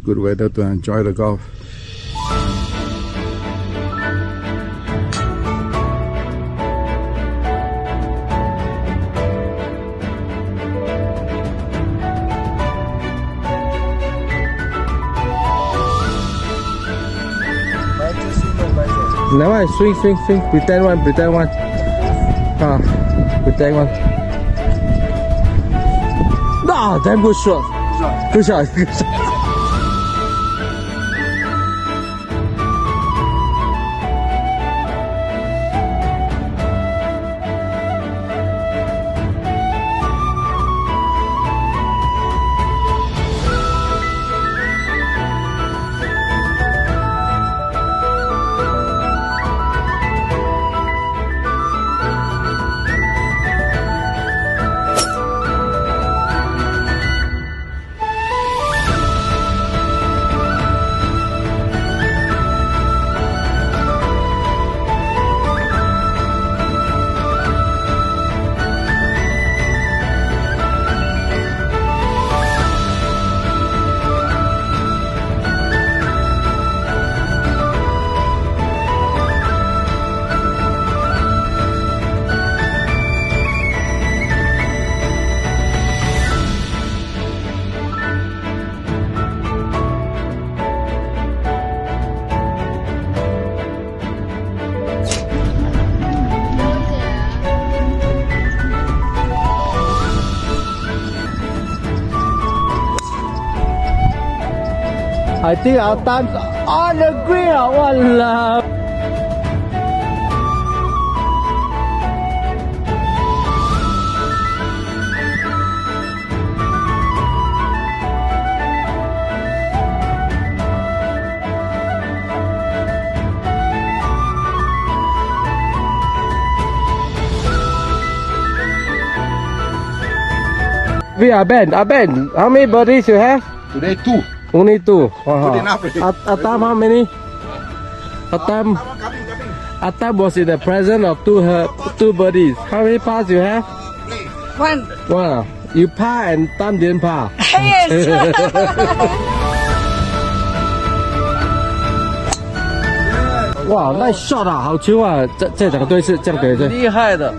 good weather to enjoy the golf. Never mind, swing, pretend one. Pretend one. Ah, damn good shot. Good shot. I think our time's on the green. Walao. We are Ben. How many birdies you have? Today 2. Only 2. Good enough. Atam how many? Atam was in the presence of two birdies. How many pars you have? 1. Wow. You par and Tam didn't par. Yes. Wow, nice shot 啊，好球啊！这两个队是这样给的，厉害的。